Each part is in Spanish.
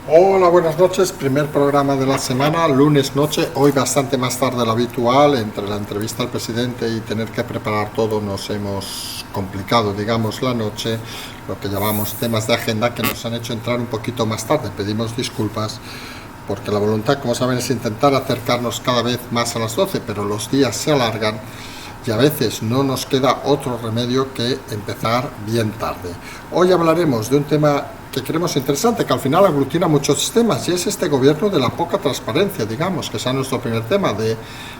Hola, buenas noches. Primer programa de la semana, lunes noche, hoy bastante más tarde de lo habitual. Entre la entrevista al presidente y tener que preparar todo nos hemos complicado, digamos, la noche, lo que llamamos temas de agenda que nos han hecho entrar un poquito más tarde. Pedimos disculpas porque la voluntad, como saben, es intentar acercarnos cada vez más a las 12, pero los días se alargan y a veces no nos queda otro remedio que empezar bien tarde. Hoy hablaremos de un tema que creemos interesante, que al final aglutina muchos temas, y es este gobierno de la poca transparencia, digamos, que sea nuestro primer tema, de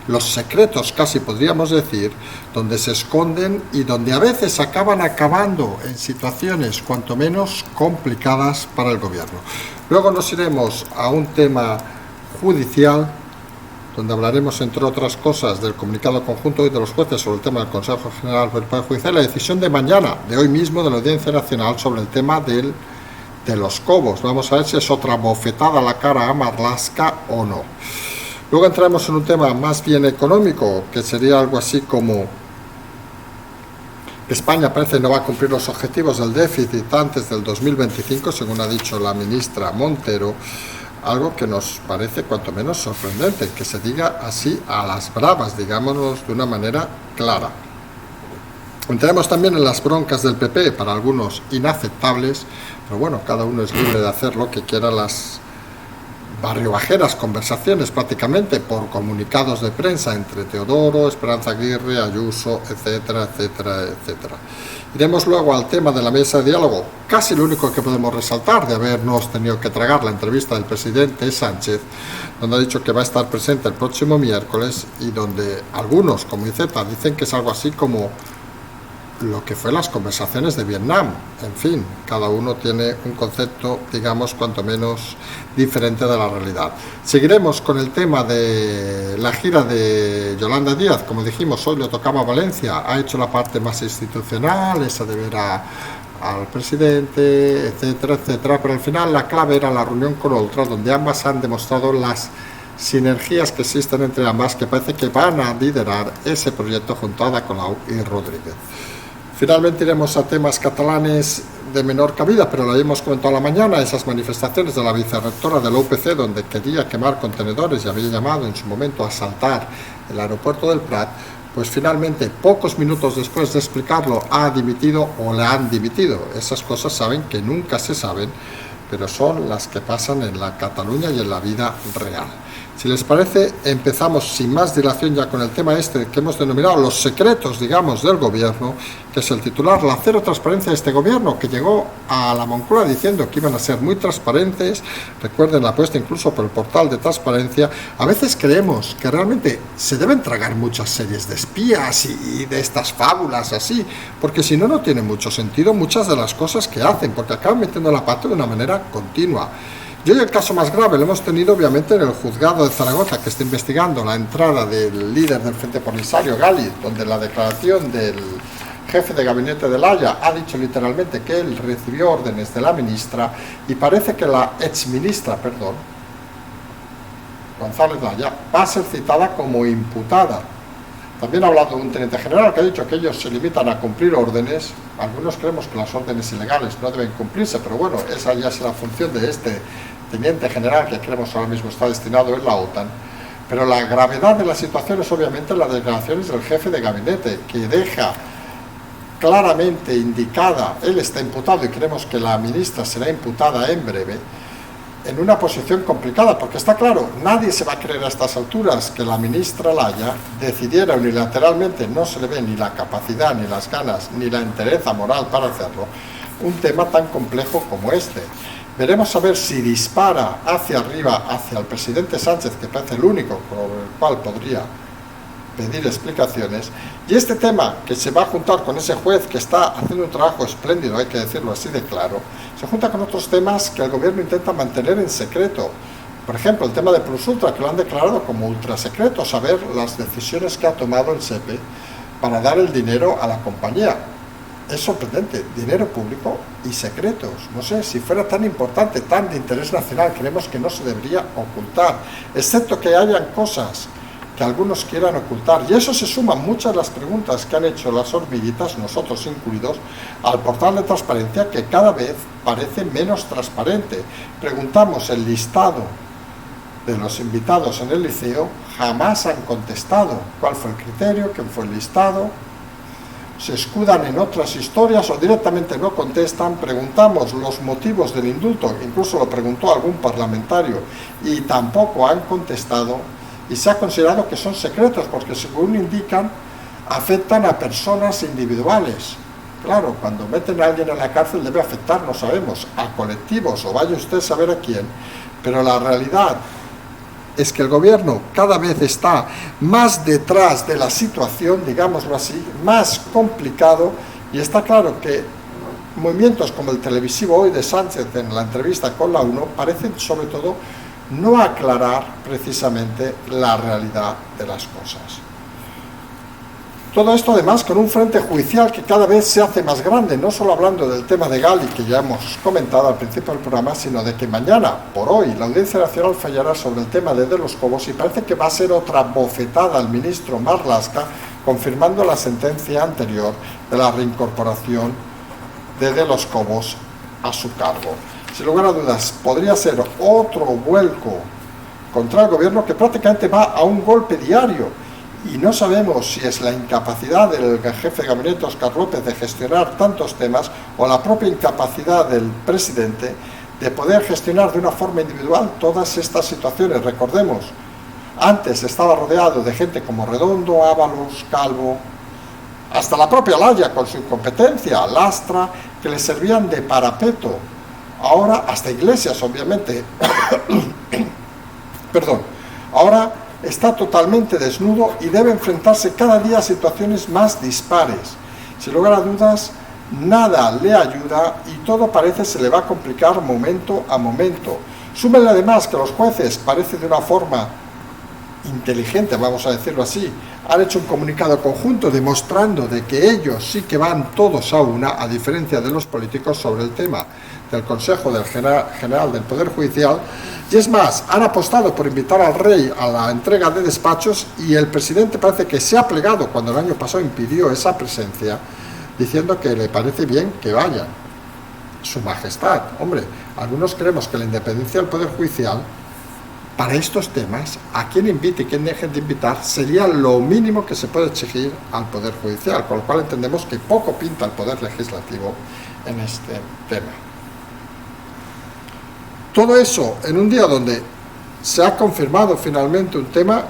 los secretos, casi podríamos decir, donde se esconden y donde a veces acaban acabando en situaciones cuanto menos complicadas para el gobierno. Luego nos iremos a un tema judicial, donde hablaremos, entre otras cosas, del comunicado conjunto de los jueces sobre el tema del Consejo General del Poder Judicial, la decisión de mañana, de hoy mismo, de la Audiencia Nacional sobre el tema de los cobos. Vamos a ver si es otra bofetada a la cara a Marlaska o no. Luego entraremos en un tema más bien económico, que sería algo así como España parece no va a cumplir los objetivos del déficit antes del 2025, según ha dicho la ministra Montero. Algo que nos parece cuanto menos sorprendente, que se diga así a las bravas, digámonos de una manera clara. Entraremos también en las broncas del PP, para algunos inaceptables, pero bueno, cada uno es libre de hacer lo que quiera, las barriobajeras conversaciones prácticamente por comunicados de prensa entre Teodoro, Esperanza Aguirre, Ayuso, etcétera, etcétera, etcétera. Iremos luego al tema de la mesa de diálogo, casi lo único que podemos resaltar de habernos tenido que tragar la entrevista del presidente Sánchez, donde ha dicho que va a estar presente el próximo miércoles y donde algunos, como Iceta, dicen que es algo así como lo que fue las conversaciones de Vietnam. En fin, cada uno tiene un concepto, digamos, cuanto menos diferente de la realidad. Seguiremos con el tema de la gira de Yolanda Díaz. Como dijimos, hoy le tocaba a Valencia, ha hecho la parte más institucional, esa de ver al presidente, etcétera, etcétera, pero al final la clave era la reunión con Oltra, donde ambas han demostrado las sinergias que existen entre ambas, que parece que van a liderar ese proyecto junto a Ada Colau y Rodríguez. Finalmente iremos a temas catalanes de menor cabida, pero lo habíamos comentado a la mañana, esas manifestaciones de la vicerrectora de la UPC, donde quería quemar contenedores y había llamado en su momento a asaltar el aeropuerto del Prat. Pues finalmente, pocos minutos después de explicarlo, ha dimitido o le han dimitido. Esas cosas saben que nunca se saben, pero son las que pasan en la Cataluña y en la vida real. Si les parece, empezamos sin más dilación ya con el tema este que hemos denominado los secretos, digamos, del gobierno, que es el titular, la cero transparencia de este gobierno, que llegó a la Moncloa diciendo que iban a ser muy transparentes. Recuerden la apuesta incluso por el portal de transparencia. A veces creemos que realmente se deben tragar muchas series de espías y de estas fábulas así, porque si no, no tiene mucho sentido muchas de las cosas que hacen, porque acaban metiendo la pata de una manera continua. Y hoy el caso más grave lo hemos tenido obviamente en el juzgado de Zaragoza, que está investigando la entrada del líder del Frente Polisario, Gali, donde la declaración del jefe de gabinete de La Haya ha dicho literalmente que él recibió órdenes de la ministra, y parece que la exministra, González Laya, va a ser citada como imputada. También ha hablado de un teniente general que ha dicho que ellos se limitan a cumplir órdenes. Algunos creemos que las órdenes ilegales no deben cumplirse, pero bueno, esa ya es la función de este teniente general, que creemos ahora mismo está destinado en la OTAN. Pero la gravedad de la situación es obviamente las declaraciones del jefe de gabinete, que deja claramente indicada, él está imputado y creemos que la ministra será imputada en breve, en una posición complicada, porque está claro, nadie se va a creer a estas alturas que la ministra Laya decidiera unilateralmente, no se le ve ni la capacidad, ni las ganas, ni la entereza moral para hacerlo, un tema tan complejo como este. Veremos a ver si dispara hacia arriba, hacia el presidente Sánchez, que parece el único por el cual podría pedir explicaciones, y este tema que se va a juntar con ese juez que está haciendo un trabajo espléndido, hay que decirlo así de claro, se junta con otros temas que el gobierno intenta mantener en secreto. Por ejemplo, el tema de Plus Ultra, que lo han declarado como ultrasecreto, saber las decisiones que ha tomado el SEPE para dar el dinero a la compañía. Es sorprendente, dinero público y secretos. No sé, si fuera tan importante, tan de interés nacional, creemos que no se debería ocultar, excepto que hayan cosas que algunos quieran ocultar. Y eso se suman muchas de las preguntas que han hecho las hormiguitas, nosotros incluidos, al portal de transparencia, que cada vez parece menos transparente. Preguntamos el listado de los invitados en el liceo, jamás han contestado cuál fue el criterio, quién fue el listado, se escudan en otras historias o directamente no contestan. Preguntamos los motivos del indulto, incluso lo preguntó algún parlamentario y tampoco han contestado, y se ha considerado que son secretos porque, según indican, afectan a personas individuales. Claro, cuando meten a alguien en la cárcel debe afectar, no sabemos, a colectivos o vaya usted a saber a quién, pero la realidad es que el gobierno cada vez está más detrás de la situación, digámoslo así, más complicado, y está claro que movimientos como el televisivo hoy de Sánchez en la entrevista con la UNO parecen sobre todo no aclarar precisamente la realidad de las cosas. Todo esto además con un frente judicial que cada vez se hace más grande, no solo hablando del tema de Gali, que ya hemos comentado al principio del programa, sino de que mañana, por hoy, la Audiencia Nacional fallará sobre el tema de Los Cobos, y parece que va a ser otra bofetada al ministro Marlaska, confirmando la sentencia anterior de la reincorporación de Los Cobos a su cargo. Sin lugar a dudas, podría ser otro vuelco contra el gobierno que prácticamente va a un golpe diario, y no sabemos si es la incapacidad del jefe de gabinete Óscar López de gestionar tantos temas o la propia incapacidad del presidente de poder gestionar de una forma individual todas estas situaciones. Recordemos, antes estaba rodeado de gente como Redondo, Ábalos, Calvo, hasta la propia Laya con su incompetencia, Lastra, que le servían de parapeto. Ahora, hasta Iglesias, obviamente, perdón, ahora está totalmente desnudo y debe enfrentarse cada día a situaciones más dispares. Sin lugar a dudas, nada le ayuda y todo parece se le va a complicar momento a momento. Súmenle además que los jueces, parece de una forma inteligente, vamos a decirlo así, han hecho un comunicado conjunto demostrando de que ellos sí que van todos a una, a diferencia de los políticos, sobre el tema del Consejo del General del Poder Judicial. Y es más, han apostado por invitar al rey a la entrega de despachos, y el presidente parece que se ha plegado cuando el año pasado impidió esa presencia, diciendo que le parece bien que vayan. Su Majestad, hombre, algunos creemos que la independencia del Poder Judicial, para estos temas, a quien invite y quien dejen de invitar, sería lo mínimo que se puede exigir al Poder Judicial, con lo cual entendemos que poco pinta el Poder Legislativo en este tema. Todo eso en un día donde se ha confirmado finalmente un tema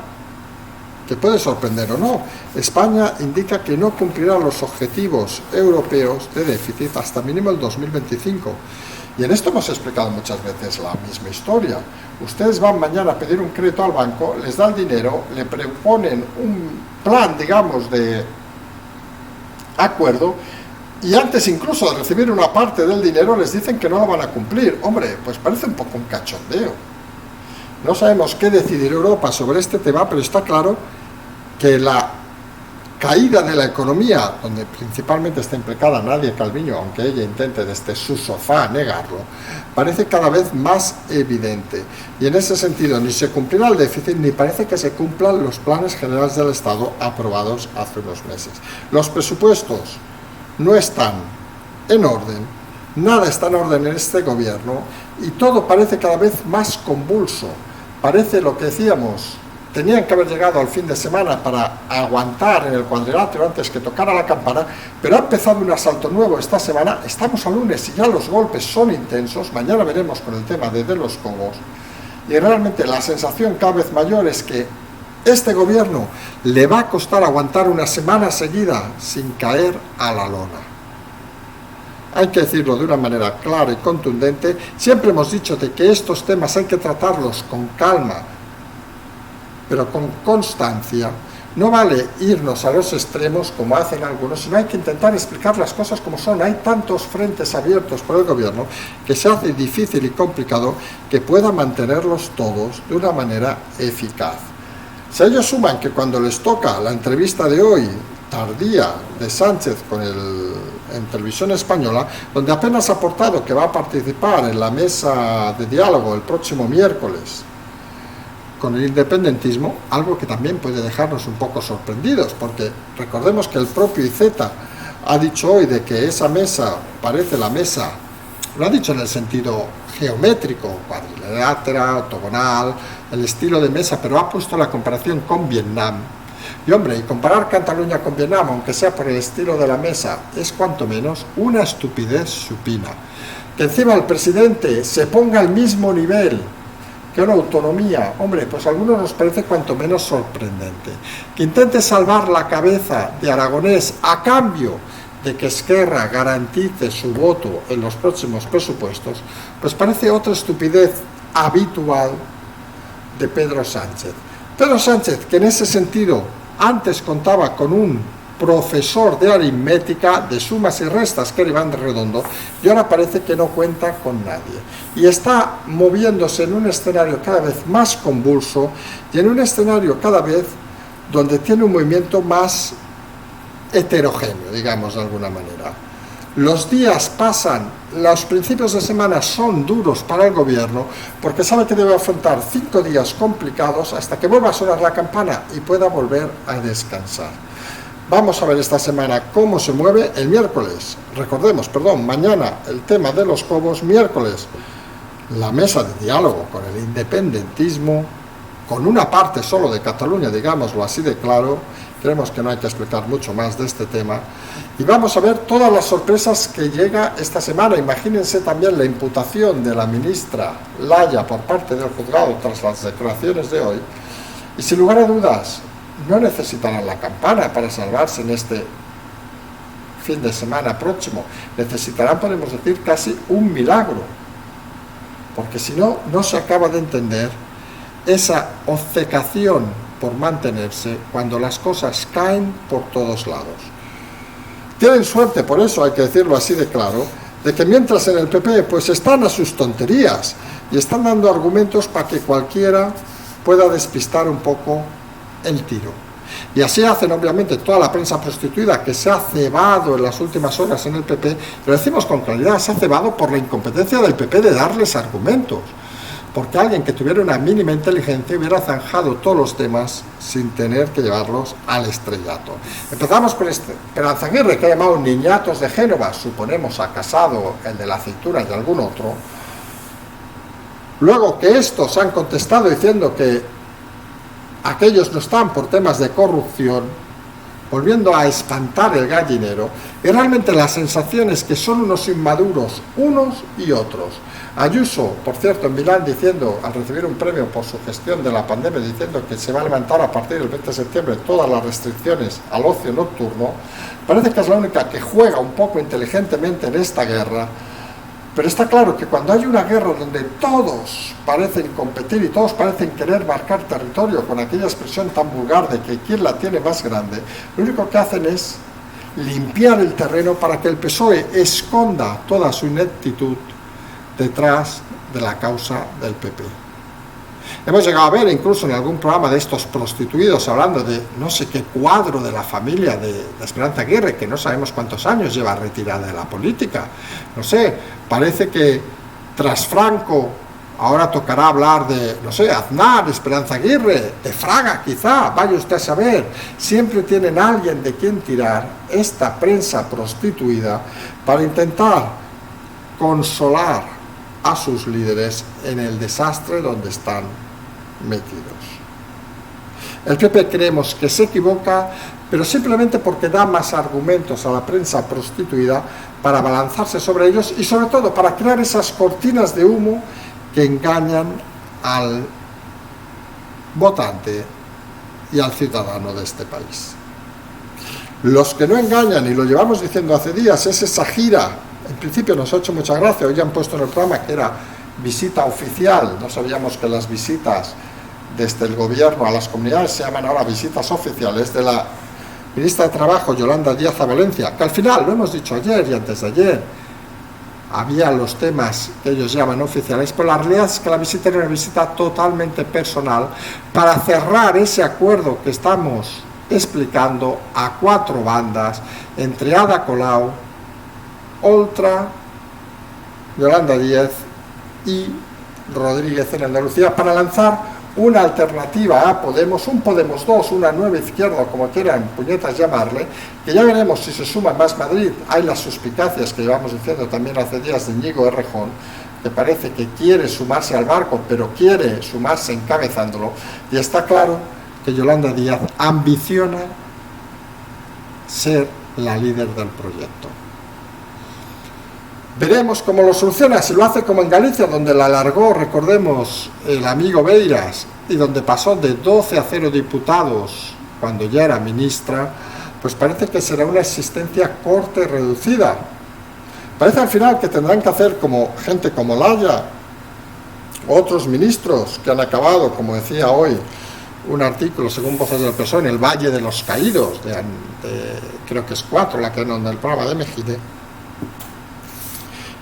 que puede sorprender o no. España indica que no cumplirá los objetivos europeos de déficit hasta mínimo el 2025. Y en esto hemos explicado muchas veces la misma historia. Ustedes van mañana a pedir un crédito al banco, les da el dinero, le proponen un plan, digamos, de acuerdo, y antes incluso de recibir una parte del dinero les dicen que no lo van a cumplir. Hombre, pues parece un poco un cachondeo. No sabemos qué decidir Europa sobre este tema, pero está claro que la caída de la economía, donde principalmente está implicada Nadia Calviño, aunque ella intente desde su sofá negarlo, parece cada vez más evidente. Y en ese sentido ni se cumplirá el déficit, ni parece que se cumplan los planes generales del Estado aprobados hace unos meses. Los presupuestos no están en orden, nada está en orden en este gobierno, y todo parece cada vez más convulso. Parece lo que decíamos, tenían que haber llegado al fin de semana para aguantar en el cuadrilátero antes que tocara la campana, pero ha empezado un asalto nuevo esta semana. Estamos a lunes y ya los golpes son intensos. Mañana veremos con el tema de Los Cobos, y realmente la sensación cada vez mayor es que este gobierno le va a costar aguantar una semana seguida sin caer a la lona. Hay que decirlo de una manera clara y contundente. Siempre hemos dicho de que estos temas hay que tratarlos con calma, pero con constancia. No vale irnos a los extremos como hacen algunos, sino hay que intentar explicar las cosas como son. Hay tantos frentes abiertos por el gobierno que se hace difícil y complicado que pueda mantenerlos todos de una manera eficaz. Si a ellos suman que cuando les toca la entrevista de hoy, tardía, de Sánchez en Televisión Española, donde apenas ha aportado que va a participar en la mesa de diálogo el próximo miércoles con el independentismo, algo que también puede dejarnos un poco sorprendidos, porque recordemos que el propio Iceta ha dicho hoy de que esa mesa parece la mesa, lo ha dicho en el sentido geométrico, cuadrilátera, octogonal, el estilo de mesa, pero ha puesto la comparación con Vietnam. Y hombre, y comparar Cataluña con Vietnam, aunque sea por el estilo de la mesa, es cuanto menos una estupidez supina. Que encima el presidente se ponga al mismo nivel que una autonomía, hombre, pues a algunos nos parece cuanto menos sorprendente. Que intente salvar la cabeza de Aragonés a cambio de que Esquerra garantice su voto en los próximos presupuestos, pues parece otra estupidez habitual de Pedro Sánchez. Pedro Sánchez, que en ese sentido antes contaba con un profesor de aritmética, de sumas y restas, que era Iván de Redondo, y ahora parece que no cuenta con nadie. Y está moviéndose en un escenario cada vez más convulso y en un escenario cada vez donde tiene un movimiento más heterogéneo, digamos de alguna manera. Los días pasan, los principios de semana son duros para el gobierno porque sabe que debe afrontar 5 días complicados hasta que vuelva a sonar la campana y pueda volver a descansar. Vamos a ver esta semana cómo se mueve el miércoles. Recordemos, mañana el tema de los cobos, miércoles la mesa de diálogo con el independentismo, con una parte solo de Cataluña, digámoslo así de claro. Creemos que no hay que explicar mucho más de este tema. Y vamos a ver todas las sorpresas que llega esta semana. Imagínense también la imputación de la ministra Laya por parte del juzgado tras las declaraciones de hoy. Y sin lugar a dudas, no necesitarán la campana para salvarse en este fin de semana próximo. Necesitarán, podemos decir, casi un milagro. Porque si no, no se acaba de entender esa obcecación por mantenerse cuando las cosas caen por todos lados. Tienen suerte, por eso hay que decirlo así de claro, de que mientras en el PP pues están a sus tonterías y están dando argumentos para que cualquiera pueda despistar un poco el tiro. Y así hacen obviamente toda la prensa prostituida que se ha cebado en las últimas horas en el PP, lo decimos con claridad, se ha cebado por la incompetencia del PP de darles argumentos. Porque alguien que tuviera una mínima inteligencia hubiera zanjado todos los temas sin tener que llevarlos al estrellato. Empezamos con Esperanza Aguirre, que ha llamado niñatos de Génova, suponemos a Casado, el de la cintura y algún otro. Luego que estos han contestado diciendo que aquellos no están por temas de corrupción, volviendo a espantar el gallinero, y realmente la sensación es que son unos inmaduros, unos y otros. Ayuso, por cierto, en Milán diciendo, al recibir un premio por su gestión de la pandemia, diciendo que se va a levantar a partir del 20 de septiembre todas las restricciones al ocio nocturno, parece que es la única que juega un poco inteligentemente en esta guerra. Pero está claro que cuando hay una guerra donde todos parecen competir y todos parecen querer marcar territorio con aquella expresión tan vulgar de que quién la tiene más grande, lo único que hacen es limpiar el terreno para que el PSOE esconda toda su ineptitud detrás de la causa del PP. Hemos llegado a ver incluso en algún programa de estos prostituidos hablando de no sé qué cuadro de la familia de Esperanza Aguirre, que no sabemos cuántos años lleva retirada de la política. No sé, parece que tras Franco ahora tocará hablar de, no sé, Aznar, Esperanza Aguirre, de Fraga quizá, vaya usted a saber. Siempre tienen a alguien de quien tirar esta prensa prostituida para intentar consolar a sus líderes en el desastre donde están metidos. El PP creemos que se equivoca, pero simplemente porque da más argumentos a la prensa prostituida para abalanzarse sobre ellos y sobre todo para crear esas cortinas de humo que engañan al votante y al ciudadano de este país. Los que no engañan, y lo llevamos diciendo hace días, es esa gira. En principio nos ha hecho mucha gracia, hoy han puesto en el programa que era visita oficial, no sabíamos que las visitas desde el gobierno a las comunidades se llaman ahora visitas oficiales, de la ministra de Trabajo, Yolanda Díaz a Valencia, que al final, lo hemos dicho ayer y antes de ayer, había los temas que ellos llaman oficiales, pero la realidad es que la visita era una visita totalmente personal para cerrar ese acuerdo que estamos explicando a 4 bandas entre Ada Colau, Oltra, Yolanda Díaz y Rodríguez en Andalucía, para lanzar una alternativa a Podemos, un Podemos 2, una nueva izquierda, como quieran puñetas llamarle, que ya veremos si se suma más Madrid. Hay las suspicacias que llevamos diciendo también hace días de Íñigo Errejón, que parece que quiere sumarse al barco, pero quiere sumarse encabezándolo, y está claro que Yolanda Díaz ambiciona ser la líder del proyecto. Veremos cómo lo soluciona, si lo hace como en Galicia, donde la alargó, recordemos, el amigo Beiras, y donde pasó de 12 a 0 diputados cuando ya era ministra, pues parece que será una existencia corta y reducida. Parece al final que tendrán que hacer como gente como Laya, otros ministros que han acabado, como decía hoy, un artículo, según Voces del PSOE, en el Valle de los Caídos, creo que es 4, la que en el programa de Mejide.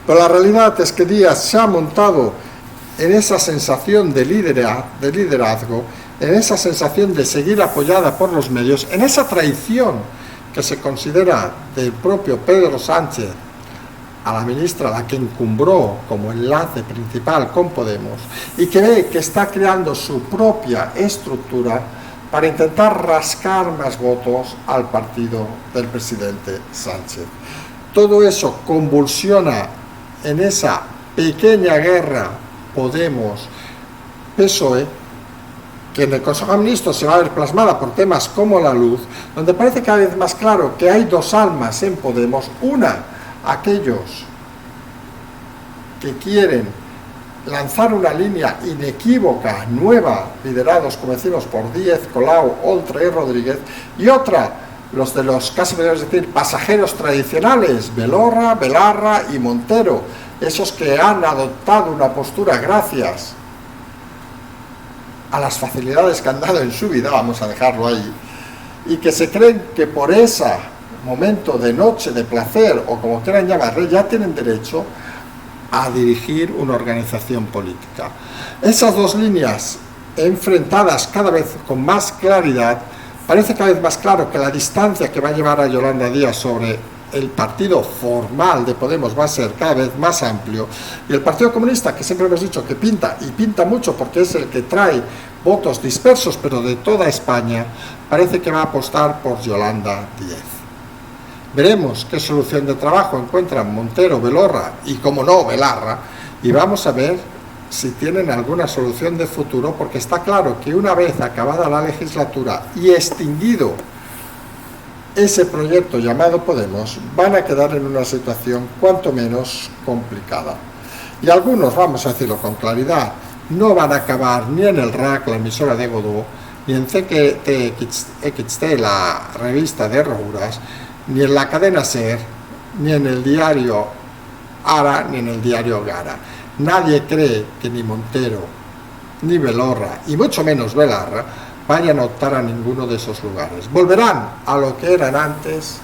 Pero la realidad es que Díaz se ha montado en esa sensación de liderazgo, en esa sensación de seguir apoyada por los medios, en esa traición que se considera del propio Pedro Sánchez a la ministra, la que encumbró como enlace principal con Podemos, y que ve que está creando su propia estructura para intentar rascar más votos al partido del presidente Sánchez. Todo eso convulsiona en esa pequeña guerra Podemos-PSOE, que en el Consejo de Ministros se va a ver plasmada por temas como la luz, donde parece cada vez más claro que hay dos almas en Podemos: una, aquellos que quieren lanzar una línea inequívoca, nueva, liderados, como decimos, por Díaz, Colau, Oltra y Rodríguez, y otra, los de los, casi podríamos decir, pasajeros tradicionales, Belorra, Belarra y Montero, esos que han adoptado una postura gracias a las facilidades que han dado en su vida, vamos a dejarlo ahí, y que se creen que por ese momento de noche de placer, o como quieran llamarle, ya tienen derecho a dirigir una organización política. Esas dos líneas enfrentadas cada vez con más claridad, parece cada vez más claro que la distancia que va a llevar a Yolanda Díaz sobre el partido formal de Podemos va a ser cada vez más amplio, y el Partido Comunista, que siempre hemos dicho que pinta, y pinta mucho porque es el que trae votos dispersos pero de toda España, parece que va a apostar por Yolanda Díaz. Veremos qué solución de trabajo encuentran Montero, Belorra y, como no, Belarra, y vamos a ver si tienen alguna solución de futuro, porque está claro que una vez acabada la legislatura y extinguido ese proyecto llamado Podemos, van a quedar en una situación cuanto menos complicada. Y algunos, vamos a decirlo con claridad, no van a acabar ni en el RAC, la emisora de Godó, ni en CTXT, la revista de Rouras, ni en la cadena SER, ni en el diario Ara, ni en el diario Gara. Nadie cree que ni Montero, ni Belorra, y mucho menos Belarra, vayan a optar a ninguno de esos lugares. Volverán a lo que eran antes,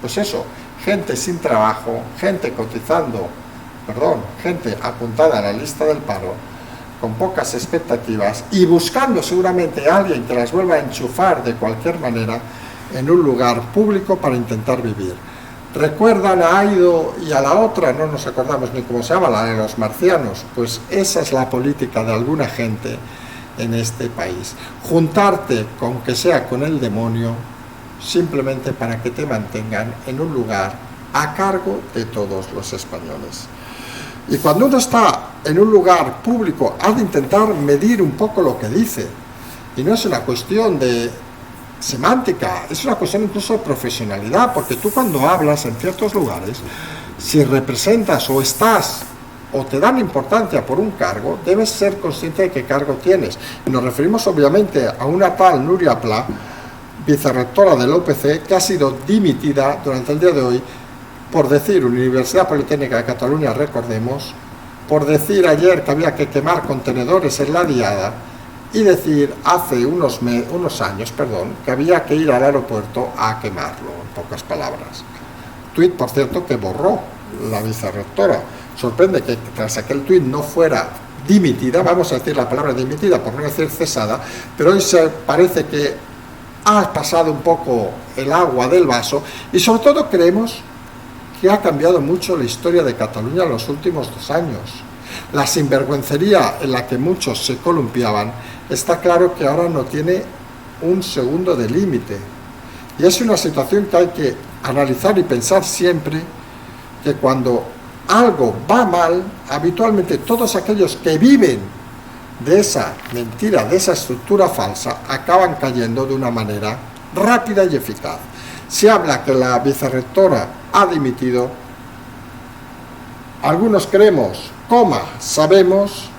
pues eso, gente sin trabajo, gente gente apuntada a la lista del paro, con pocas expectativas, y buscando seguramente a alguien que las vuelva a enchufar de cualquier manera en un lugar público para intentar vivir. ¿Recuerdan a Aido y a la otra? No nos acordamos ni cómo se llama, la de los marcianos. Pues esa es la política de alguna gente en este país. Juntarte, con que sea con el demonio, simplemente para que te mantengan en un lugar a cargo de todos los españoles. Y cuando uno está en un lugar público, ha de intentar medir un poco lo que dice. Y no es una cuestión de semántica, es una cuestión incluso de profesionalidad, porque tú cuando hablas en ciertos lugares, si representas o estás o te dan importancia por un cargo, debes ser consciente de qué cargo tienes. Y nos referimos obviamente a una tal Núria Pla, vicerrectora del UPC, que ha sido dimitida durante el día de hoy por decir, Universidad Politécnica de Cataluña, recordemos, por decir ayer que había que quemar contenedores en la Diada, y decir hace unos años, que había que ir al aeropuerto a quemarlo, en pocas palabras. Tuit, por cierto, que borró la vicerrectora. Sorprende que tras aquel tuit no fuera dimitida, vamos a decir la palabra dimitida por no decir cesada, pero hoy se parece que ha pasado un poco el agua del vaso, y sobre todo creemos que ha cambiado mucho la historia de Cataluña en los últimos 2 años. la sinvergüencería en la que muchos se columpiaban, está claro que ahora no tiene un segundo de límite. Y es una situación que hay que analizar y pensar siempre, que cuando algo va mal, habitualmente todos aquellos que viven de esa mentira, de esa estructura falsa, acaban cayendo de una manera rápida y eficaz. Se habla que la vicerrectora ha dimitido. Algunos creemos, sabemos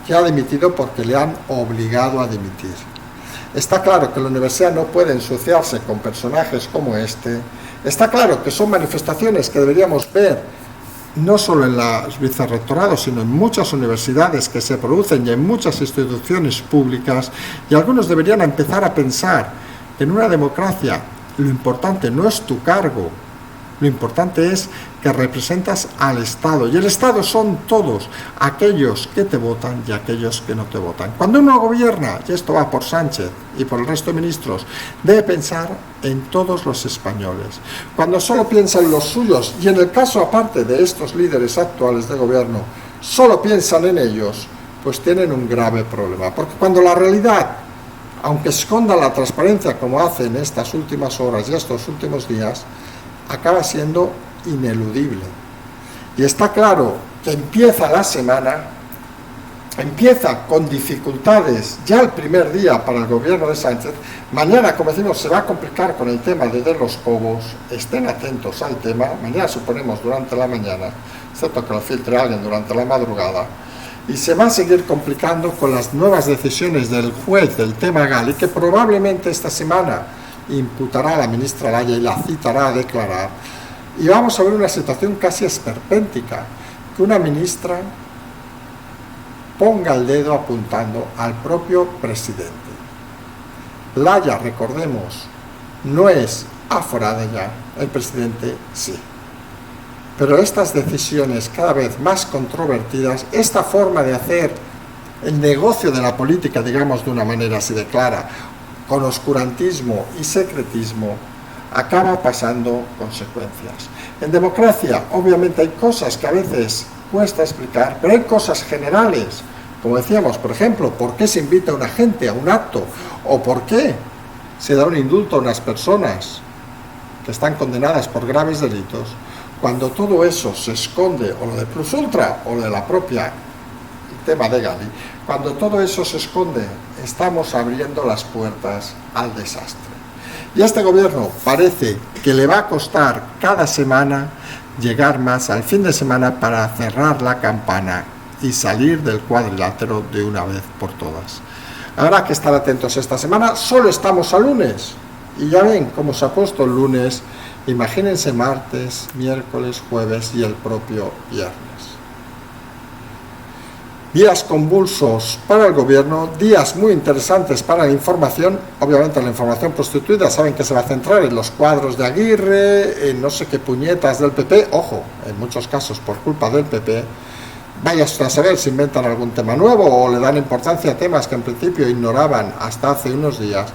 que ha dimitido porque le han obligado a dimitir. Está claro que la universidad no puede ensuciarse con personajes como este. Está claro que son manifestaciones que deberíamos ver no solo en los vicerrectorados, sino en muchas universidades que se producen y en muchas instituciones públicas, y algunos deberían empezar a pensar que en una democracia lo importante no es tu cargo, lo importante es que representas al Estado, y el Estado son todos, aquellos que te votan y aquellos que no te votan. Cuando uno gobierna, y esto va por Sánchez y por el resto de ministros, debe pensar en todos los españoles. Cuando solo piensa en los suyos, y en el caso aparte de estos líderes actuales de gobierno, solo piensan en ellos, pues tienen un grave problema. Porque cuando la realidad, aunque esconda la transparencia como hace en estas últimas horas y estos últimos días, acaba siendo ineludible. Y está claro que empieza la semana, empieza con dificultades ya el primer día para el gobierno de Sánchez. Mañana, como decimos, se va a complicar con el tema de los Cobos. Estén atentos al tema. Mañana suponemos durante la mañana, excepto que lo filtre alguien durante la madrugada. Y se va a seguir complicando con las nuevas decisiones del juez del tema Gali, que probablemente esta semana imputará a la ministra Olaya y la citará a declarar. Y vamos a ver una situación casi esperpéntica, que una ministra ponga el dedo apuntando al propio presidente. Olaya, recordemos, no es aforada ya, el presidente sí. Pero estas decisiones cada vez más controvertidas, esta forma de hacer el negocio de la política, digamos de una manera así de clara, con oscurantismo y secretismo, acaba pasando consecuencias. En democracia, obviamente, hay cosas que a veces cuesta explicar, pero hay cosas generales, como decíamos, por ejemplo, ¿por qué se invita a una gente a un acto? ¿O por qué se da un indulto a unas personas que están condenadas por graves delitos? Cuando todo eso se esconde, o lo de Plus Ultra, o lo de la propia tema de Gali, cuando todo eso se esconde, estamos abriendo las puertas al desastre. Y a este gobierno parece que le va a costar cada semana llegar más al fin de semana para cerrar la campana y salir del cuadrilátero de una vez por todas. Habrá que estar atentos esta semana. Solo estamos a lunes y ya ven cómo se ha puesto el lunes. Imagínense martes, miércoles, jueves y el propio viernes. Días convulsos para el gobierno, días muy interesantes para la información. Obviamente la información prostituida, saben que se va a centrar en los cuadros de Aguirre, en no sé qué puñetas del PP, ojo, en muchos casos por culpa del PP. Vaya a saber si inventan algún tema nuevo o le dan importancia a temas que en principio ignoraban hasta hace unos días.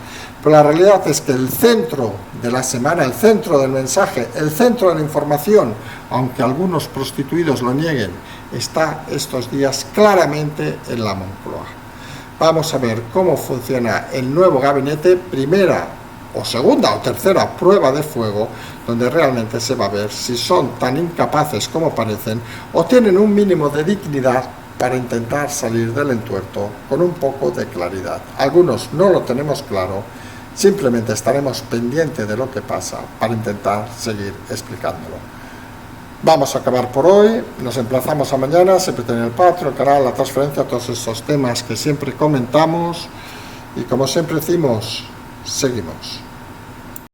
Pero la realidad es que el centro de la semana, el centro del mensaje, el centro de la información, aunque algunos prostituidos lo nieguen, está estos días claramente en la Moncloa. Vamos a ver cómo funciona el nuevo gabinete, primera o segunda o tercera prueba de fuego, donde realmente se va a ver si son tan incapaces como parecen o tienen un mínimo de dignidad para intentar salir del entuerto con un poco de claridad. Algunos no lo tenemos claro, simplemente estaremos pendientes de lo que pasa para intentar seguir explicándolo. Vamos a acabar por hoy, nos emplazamos a mañana, siempre tener el Patreon, el canal, la transferencia, todos estos temas que siempre comentamos y como siempre decimos, seguimos.